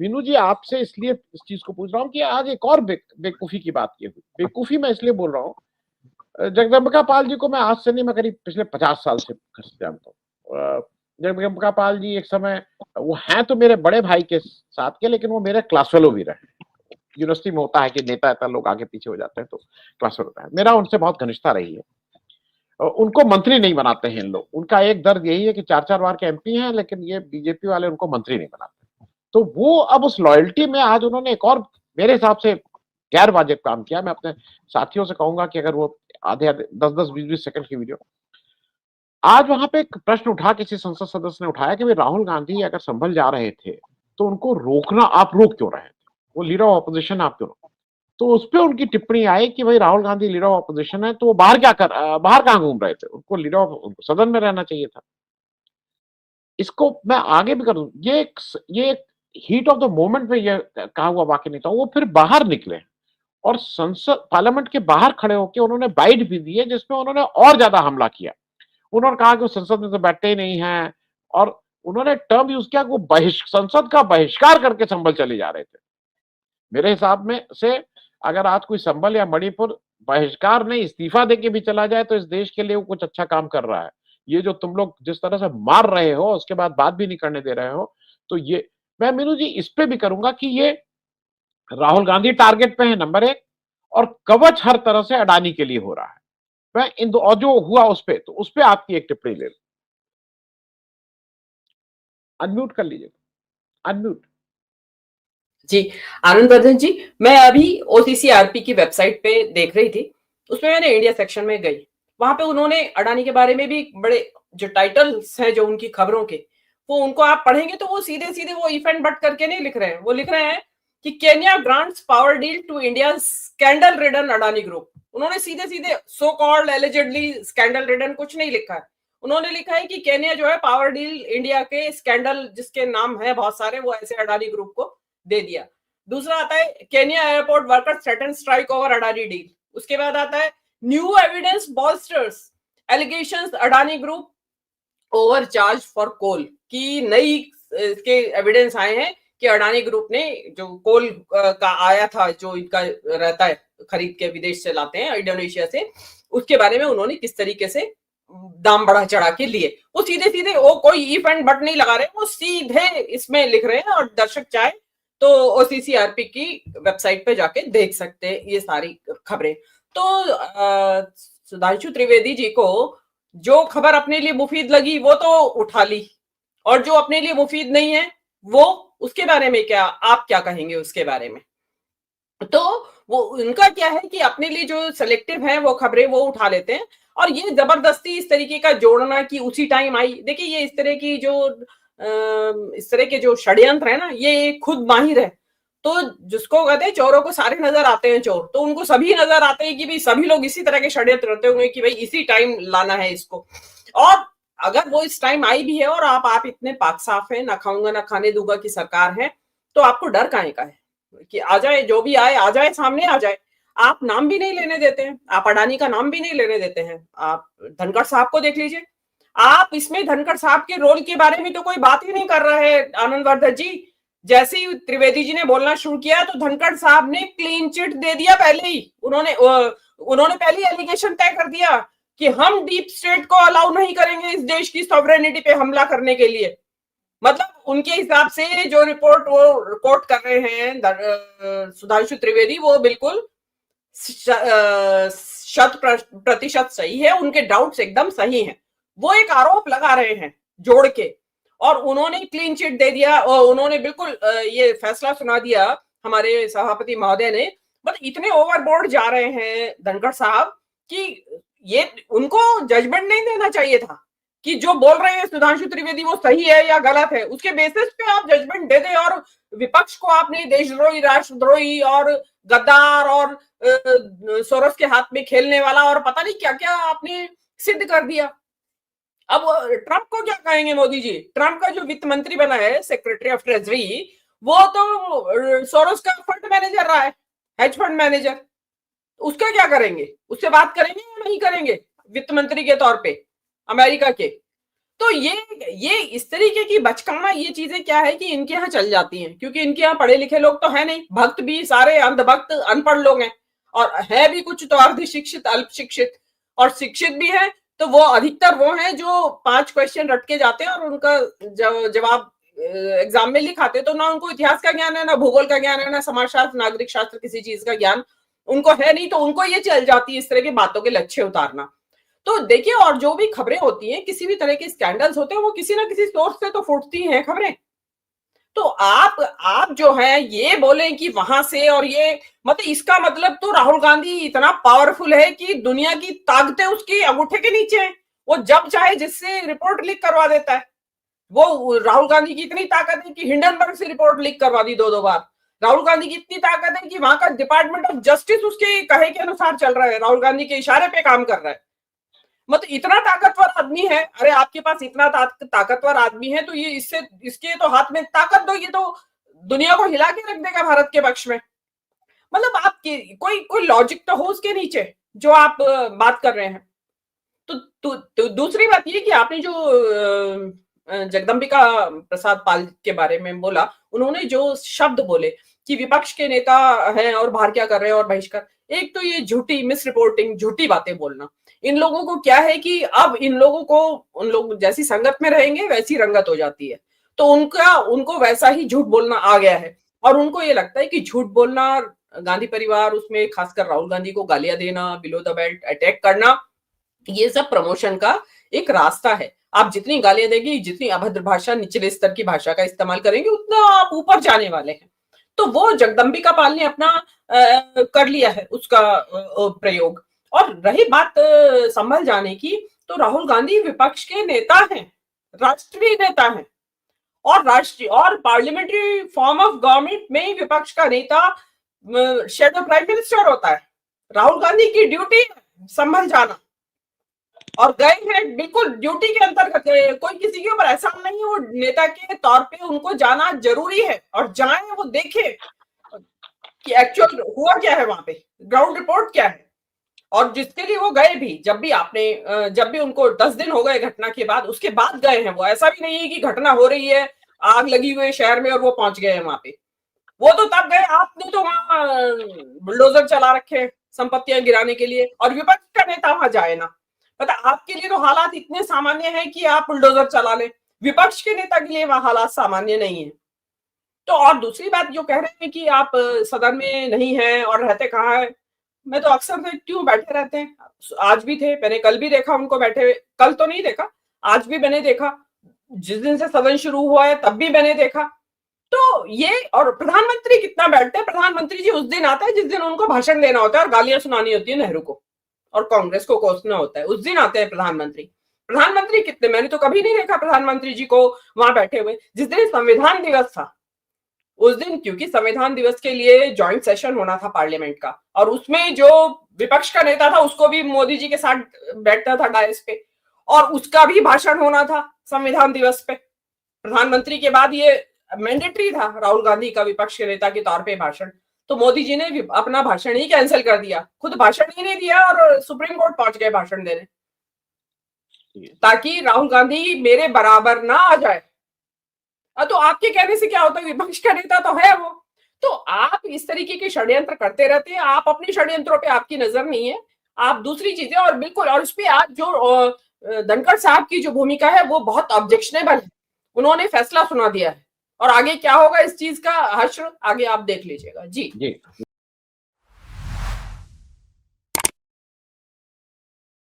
मीनू जी आपसे इसलिए इस चीज को पूछ रहा हूँ कि आज एक और बेवकूफी की बात ये हुई। बेवकूफी मैं इसलिए बोल रहा हूँ, जगदम्बिका पाल जी को मैं आज से नहीं, मैं करीब पिछले 50 साल से जानता हूँ। जगदम्बिका पाल जी एक समय वो हैं तो मेरे बड़े भाई के साथ के, लेकिन वो मेरे क्लास फेलो भी रहे। यूनिवर्सिटी में होता है कि नेता नेता लोग आगे पीछे हो जाते हैं तो क्लास फेलो होता है। मेरा उनसे बहुत घनिष्ठता रही है। उनको मंत्री नहीं बनाते हैं लोग। उनका एक दर्द यही है कि 4-4 बार के एमपी हैं, लेकिन ये बीजेपी वाले उनको मंत्री नहीं बनाते। तो वो अब उस लॉयल्टी में आज उन्होंने एक और मेरे हिसाब से गैर वाजिब काम किया। मैं अपने साथियों से कहूंगा कि अगर वो आधे 10-10, 20-20 सेकंड की वीडियो, आज वहां पे एक प्रश्न उठा, किसी संसद सदस्य ने उठाया कि भाई राहुल गांधी अगर संभल जा रहे थे तो उनको रोकना, आप रोक क्यों रहे थे? वो लीडर ऑफ अपोजिशन, आप क्यों? तो उस पे उनकी टिप्पणी आई कि भाई Rahul Gandhi leader of opposition है तो वो बाहर बाहर कहां घूम रहे थे? उनको लीडर ऑफ सदन में रहना चाहिए था। इसको मैं आगे भी करूं, ये हीट ऑफ द मोमेंट में ये कहा हुआ वाक्य नहीं था। वो फिर बाहर निकले और संसद पार्लियामेंट के बाहर खड़े होकर उन्होंने बाइट भी दी है, जिसमें उन्होंने और ज्यादा हमला किया। उन्होंने कहा कि वो संसद में तो बैठते ही नहीं है, और उन्होंने टर्म यूज किया कि वो संसद का बहिष्कार करके संभल चले जा रहे थे। मेरे हिसाब में से अगर आज कोई संभल या मणिपुर बहिष्कार नहीं, इस्तीफा देके भी चला जाए तो इस देश के लिए वो कुछ अच्छा काम कर रहा है। ये जो तुम लोग जिस तरह से मार रहे हो, उसके बाद बात भी नहीं करने दे रहे हो, तो ये मैं मीनू जी इस पे भी करूंगा कि ये राहुल गांधी टारगेट पे है नंबर 1, और कवच हर तरह से अडानी के लिए हो रहा है। मैं इन दो, और जो हुआ उस पे, तो उस पे आपकी एक टिप्पणी ले लो। अनम्यूट कर लीजिए, अनम्यूट। जी आनंद वर्धन जी, मैं अभी ओसीसीआरपी की वेबसाइट पे देख रही थी, उसमें मैंने इंडिया सेक्शन में गई। वहां पे उन्होंने अडानी के बारे में भी बड़े जो टाइटल्स हैं जो उनकी खबरों के, वो उनको आप पढ़ेंगे तो वो सीधे सीधे वो इफ एंड बट करके नहीं लिख रहे हैं। वो लिख रहे हैं कि Kenya grants power deal to India scandal ridden Adani group. उन्होंने सीधे सीधे so called allegedly scandal ridden कुछ नहीं लिखा है। उन्होंने लिखा है कि केन्या जो है पावर डील इंडिया के स्कैंडल जिसके नाम है बहुत सारे, वो ऐसे अडानी ग्रुप को दे दिया। दूसरा आता है Kenya airport workers threaten strike over Adani deal. उसके बाद आता है new evidence bolsters allegations Adani group overcharge for coal, की नई इसके एविडेंस आए हैं कि अडानी ग्रुप ने जो कोल का आया था, जो इनका रहता है खरीद के विदेश से लाते हैं इंडोनेशिया से, उसके बारे में उन्होंने किस तरीके से दाम बढ़ा चढ़ा के लिए। वो सीधे सीधे वो कोई इफ एंड बट नहीं लगा रहे, वो सीधे इसमें लिख रहे हैं। और दर्शक चाहे तो ओसीसीआरपी की वेबसाइट पे जाके देख सकते हैं ये सारी खबरें। तो सुधांशु त्रिवेदी जी को जो खबर अपने लिए मुफीद लगी वो तो उठा ली, और जो अपने लिए मुफीद नहीं है वो, उसके बारे में क्या आप क्या कहेंगे उसके बारे में? तो वो उनका क्या है कि अपने लिए जो सेलेक्टिव है वो खबरें वो उठा लेते हैं, और ये जबरदस्ती इस तरीके का जोड़ना कि उसी टाइम आई। देखिए ये इस तरह की जो इस तरह के जो षड्यंत्र है ना, ये खुद माहिर है। तो जिसको कहते हैं चोरों को सारे नजर आते हैं चोर, तो उनको सभी नजर आते हैं कि भाई सभी लोग इसी तरह के षड्यंत्र करते होंगे कि भाई इसी टाइम लाना है इसको। और अगर वो इस टाइम आई भी है और आप इतने पाक साफ है, ना खाऊंगा ना खाने दूंगा की सरकार है, तो आपको डर काहे का है कि आ जाए, जो भी आए आ जाए, सामने आ जाए। आप नाम भी नहीं लेने देते हैं, आप अडानी का नाम भी नहीं लेने देते हैं। आप धनखड़ साहब को देख लीजिए, आप इसमें धनखड़ साहब के रोल के बारे में तो कोई बात ही नहीं कर रहा है आनंद वर्धन जी। जैसे ही त्रिवेदी जी ने बोलना शुरू किया तो धनखड़ साहब ने क्लीन चिट दे दिया पहले ही। उन्होंने पहले ही एलिगेशन तय कर दिया कि हम डीप स्टेट को अलाउ नहीं करेंगे इस देश की सॉवरेनिटी पे हमला करने के लिए। मतलब उनके हिसाब से जो रिपोर्ट वो कोट कर रहे हैं सुधांशु त्रिवेदी, वो बिल्कुल 100% सही है, उनके डाउट्स एकदम सही हैं। वो एक आरोप लगा रहे हैं जोड़ के, और उन्होंने क्लीन चिट दे दिया, और उन्होंने बिल्कुल ये फैसला सुना दिया हमारे सभापति महोदय ने। मतलब इतने ओवरबोर्ड जा रहे हैं धनखड़ साहब कि ये उनको जजमेंट नहीं देना चाहिए था कि जो बोल रहे हैं सुधांशु त्रिवेदी वो सही है या गलत है। उसके बेसिस पे आप जजमेंट दे दें, और विपक्ष को आपने देशद्रोही, राष्ट्रद्रोही और गद्दार और सोरस के हाथ में खेलने वाला और पता नहीं क्या क्या आपने सिद्ध कर दिया। अब ट्रंप को क्या कहेंगे मोदी जी? ट्रंप का जो वित्त मंत्री बना है, सेक्रेटरी ऑफ ट्रेजरी, वो तो सोरस का फंड मैनेजर रहा है, हेज फंड मैनेजर। उसका क्या करेंगे? उससे बात करेंगे या नहीं करेंगे वित्त मंत्री के तौर पे अमेरिका के? तो ये इस तरीके की बचकाना ये चीजें क्या है कि इनके यहाँ चल जाती हैं, क्योंकि इनके यहाँ पढ़े लिखे लोग तो है नहीं, भक्त भी सारे अंधभक्त अनपढ़ लोग हैं, और है भी कुछ तो अर्ध शिक्षित, अल्प शिक्षित, और शिक्षित भी है तो वो अधिकतर वो हैं जो 5 क्वेश्चन रट के जाते हैं और उनका जवाब एग्जाम में लिखाते, तो ना उनको इतिहास का ज्ञान है, ना भूगोल का ज्ञान है, ना समाजशास्त्र, नागरिक शास्त्र, किसी चीज का ज्ञान उनको है नहीं, तो उनको ये चल जाती है इस तरह की बातों के लच्छे उतारना। तो देखिए, और जो भी खबरें होती हैं, किसी भी तरह के स्कैंडल्स होते हैं, वो किसी ना किसी सोर्स से तो फूटती हैं खबरें। तो आप जो है ये बोले कि वहां से, और ये मतलब इसका मतलब तो राहुल गांधी इतना पावरफुल है कि दुनिया की ताकतें उसके अंगूठे के नीचे हैं, वो जब चाहे जिससे रिपोर्ट लीक करवा देता है। वो राहुल गांधी की इतनी ताकत है कि हिंडनबर्ग से रिपोर्ट लीक करवा दी 2-2 बार। राहुल गांधी की इतनी ताकत है कि वहां का डिपार्टमेंट ऑफ जस्टिस उसके कहे के अनुसार चल रहा है, राहुल गांधी के इशारे पे काम कर रहा है। मतलब इतना ताकतवर आदमी है, अरे आपके पास इतना ताकतवर आदमी है तो ये इसके तो हाथ में ताकत दो, ये तो दुनिया को हिला के रख देगा भारत के पक्ष में। मतलब आप कोई लॉजिक तो हो उसके नीचे जो आप बात कर रहे हैं। तो दूसरी बात ये कि आपने जो जगदंबिका प्रसाद पाल के बारे में बोला, उन्होंने जो शब्द बोले कि विपक्ष के नेता हैं और बाहर क्या कर रहे हैं और बहिष्कार, एक तो ये झूठी मिस रिपोर्टिंग, झूठी बातें बोलना। इन लोगों को क्या है कि अब इन लोगों को, उन लोग जैसी संगत में रहेंगे वैसी रंगत हो जाती है, तो उनको वैसा ही झूठ बोलना आ गया है, और उनको ये लगता है कि झूठ बोलना, गांधी परिवार, उसमें खासकर राहुल गांधी को गालियां देना, बिलो द बेल्ट अटैक करना, ये सब प्रमोशन का एक रास्ता है। आप जितनी गालियां देंगे, जितनी अभद्र भाषा, निचले स्तर की भाषा का इस्तेमाल करेंगे, उतना आप ऊपर जाने वाले हैं। तो वो जगदंबिका पाल ने अपना कर लिया है उसका प्रयोग। और रही बात संभल जाने की, तो राहुल गांधी विपक्ष के नेता हैं, राष्ट्रीय नेता हैं, और राष्ट्रीय और पार्लियामेंट्री फॉर्म ऑफ गवर्नमेंट में ही विपक्ष का नेता शेडो प्राइम मिनिस्टर होता है। राहुल गांधी की ड्यूटी है संभल जाना, और गए हैं बिल्कुल ड्यूटी के अंतर्गत, कोई किसी के ऊपर एहसान नहीं है, वो नेता के तौर पे उनको जाना जरूरी है, और जाएं, वो देखें कि एक्चुअल हुआ क्या है वहां पे, ग्राउंड रिपोर्ट क्या है। और जिसके लिए वो गए भी, जब भी उनको 10 दिन हो गए घटना के बाद, उसके बाद गए हैं वो, ऐसा भी नहीं है कि घटना हो रही है, आग लगी हुई है शहर में और वो पहुंच गए हैं वहां पे। वो तो तब गए, आपने तो वहां बुलडोजर चला रखे संपत्तियां गिराने के लिए, और विपक्ष का नेता वहां जाए ना। पता, आपके लिए तो हालात इतने सामान्य हैं कि आप बुलडोजर चला लें, विपक्ष के नेता के लिए वहां हालात सामान्य नहीं है। तो और दूसरी बात जो कह रहे हैं कि आप सदन में नहीं है और रहते कहाँ है, मैं तो अक्सर देखती हूँ बैठे रहते हैं, आज भी थे, मैंने कल भी देखा उनको बैठे हुए, कल तो नहीं देखा, आज भी मैंने देखा, जिस दिन से सदन शुरू हुआ है तब भी मैंने देखा। तो ये, और प्रधानमंत्री कितना बैठते हैं, प्रधानमंत्री जी उस दिन आता है जिस दिन उनको भाषण देना होता है और गालियां सुनानी होती है नेहरू को और कांग्रेस को कोसना होता है, उस दिन आते हैं प्रधानमंत्री कितने, मैंने तो कभी नहीं देखा प्रधानमंत्री जी को वहां बैठे हुए। जिस दिन संविधान दिवस था उस दिन, क्योंकि संविधान दिवस के लिए ज्वाइंट सेशन होना था पार्लियामेंट का, और उसमें जो विपक्ष का नेता था उसको भी मोदी जी के साथ बैठता था डायस पे, और उसका भी भाषण होना था संविधान दिवस पे। प्रधानमंत्री के बाद ये मैंडेटरी था राहुल गांधी का विपक्ष के नेता के तौर पे भाषण, तो मोदी जी ने अपना भाषण ही कैंसिल कर दिया, खुद भाषण ही नहीं दिया और सुप्रीम कोर्ट पहुंच गए भाषण देने, ताकि राहुल गांधी मेरे बराबर ना आ जाए। तो आपके कहने से क्या होता है, विपक्ष का नेता तो है वो। तो आप इस तरीके के षड्यंत्र करते रहते हैं, आप अपने षड्यंत्रों पे आपकी नजर नहीं है, आप दूसरी चीजें, और बिल्कुल, और उस पर आज जो धनखड़ साहब की जो भूमिका है वो बहुत ऑब्जेक्शनेबल है, उन्होंने फैसला सुना दिया है, और आगे क्या होगा इस चीज का हश्र आगे आप देख लीजिएगा। जी।